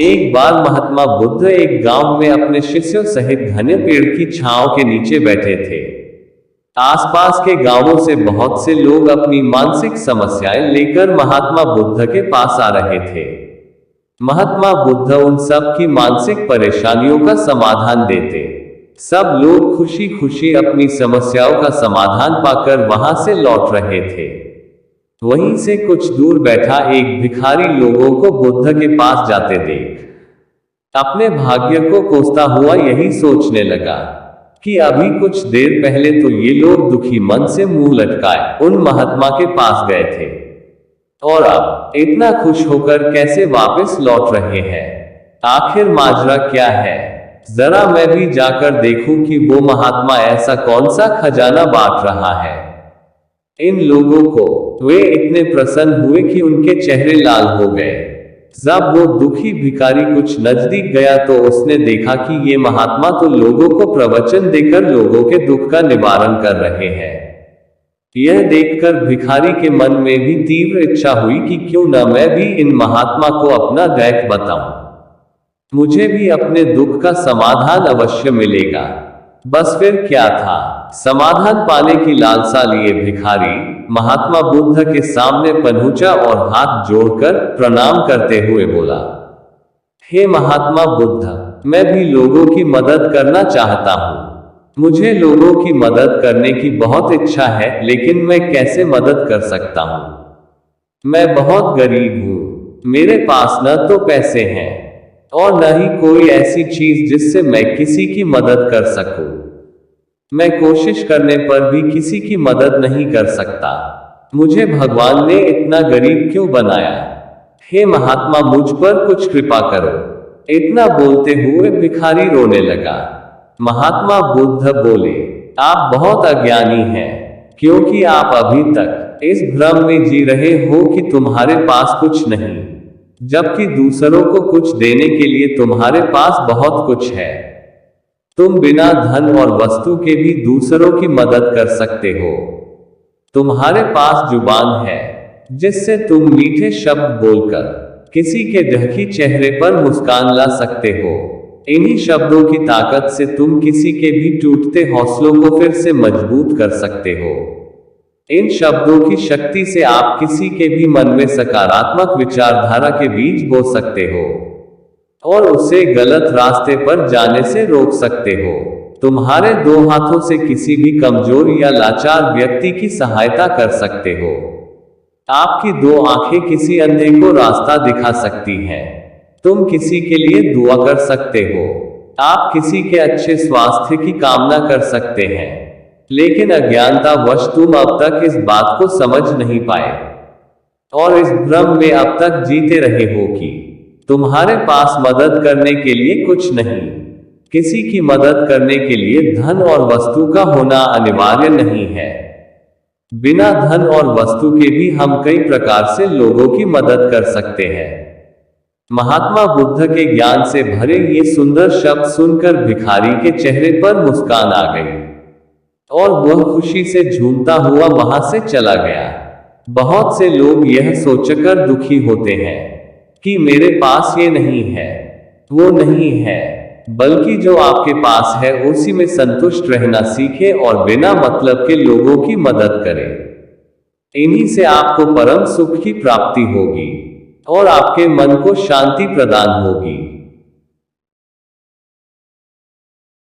एक बार महात्मा बुद्ध एक गांव में अपने शिष्यों सहित घने पेड़ की छांव के नीचे बैठे थे। आसपास के गांवों से बहुत से लोग अपनी मानसिक समस्याएं लेकर महात्मा बुद्ध के पास आ रहे थे। महात्मा बुद्ध उन सब की मानसिक परेशानियों का समाधान देते। सब लोग खुशी खुशी अपनी समस्याओं का समाधान पाकर वहां से लौट रहे थे। वहीं से कुछ दूर बैठा एक भिखारी लोगों को बुद्ध के पास जाते देख अपने भाग्य को कोसता हुआ यही सोचने लगा कि अभी कुछ देर पहले तो ये लोग दुखी मन से मुंह लटकाए उन महात्मा के पास गए थे, और अब इतना खुश होकर कैसे वापस लौट रहे हैं। आखिर माजरा क्या है? जरा मैं भी जाकर देखूं कि वो महात्मा ऐसा कौन सा खजाना बांट रहा है इन लोगों को। वे इतने प्रसन्न हुए कि उनके चेहरे लाल हो गए। जब वो दुखी भिखारी कुछ नजदीक गया तो उसने देखा कि ये महात्मा तो लोगों को प्रवचन देकर लोगों के दुख का निवारण कर रहे हैं। यह देखकर भिखारी के मन में भी तीव्र इच्छा हुई कि क्यों न मैं भी इन महात्मा को अपना दैख बताऊं, मुझे भी अपने दुख का समाधान अवश्य मिलेगा। बस फिर क्या था, समाधान पाने की लालसा लिए भिखारी महात्मा बुद्ध के सामने पहुंचा और हाथ जोड़कर प्रणाम करते हुए बोला, हे महात्मा बुद्ध, मैं भी लोगों की मदद करना चाहता हूँ। मुझे लोगों की मदद करने की बहुत इच्छा है, लेकिन मैं कैसे मदद कर सकता हूँ? मैं बहुत गरीब हूँ, मेरे पास न तो पैसे हैं और न ही कोई ऐसी चीज जिससे मैं किसी की मदद कर सकूं। मैं कोशिश करने पर भी किसी की मदद नहीं कर सकता। मुझे भगवान ने इतना गरीब क्यों बनाया? हे महात्मा, मुझ पर कुछ कृपा करो। इतना बोलते हुए भिखारी रोने लगा। महात्मा बुद्ध बोले, आप बहुत अज्ञानी हैं, क्योंकि आप अभी तक इस भ्रम में जी रहे हो कि तुम्हारे पास कुछ नहीं, जबकि दूसरों को कुछ देने के लिए तुम्हारे पास बहुत कुछ है। तुम बिना धन और वस्तु के भी दूसरों की मदद कर सकते हो। तुम्हारे पास जुबान है जिससे तुम मीठे शब्द बोलकर किसी के ढकी चेहरे पर मुस्कान ला सकते हो। इन्हीं शब्दों की ताकत से तुम किसी के भी टूटते हौसलों को फिर से मजबूत कर सकते हो। इन शब्दों की शक्ति से आप किसी के भी मन में सकारात्मक विचारधारा के बीज बो सकते हो और उसे गलत रास्ते पर जाने से रोक सकते हो। तुम्हारे दो हाथों से किसी भी कमजोर या लाचार व्यक्ति की सहायता कर सकते हो। आपकी दो आंखें किसी अंधे को रास्ता दिखा सकती हैं। तुम किसी के लिए दुआ कर सकते हो। आप किसी के अच्छे स्वास्थ्य की कामना कर सकते हैं, लेकिन अज्ञानतावश तुम अब तक इस बात को समझ नहीं पाए और इस भ्रम में अब तक जीते रहे हो कि तुम्हारे पास मदद करने के लिए कुछ नहीं। किसी की मदद करने के लिए धन और वस्तु का होना अनिवार्य नहीं है। बिना धन और वस्तु के भी हम कई प्रकार से लोगों की मदद कर सकते हैं। महात्मा बुद्ध के ज्ञान से भरे ये सुंदर शब्द सुनकर भिखारी के चेहरे पर मुस्कान आ गई और वह खुशी से झूमता हुआ वहां से चला गया। बहुत से लोग यह सोचकर दुखी होते हैं कि मेरे पास ये नहीं है, वो नहीं है, बल्कि जो आपके पास है उसी में संतुष्ट रहना सीखें और बिना मतलब के लोगों की मदद करें। इन्हीं से आपको परम सुख की प्राप्ति होगी और आपके मन को शांति प्रदान होगी।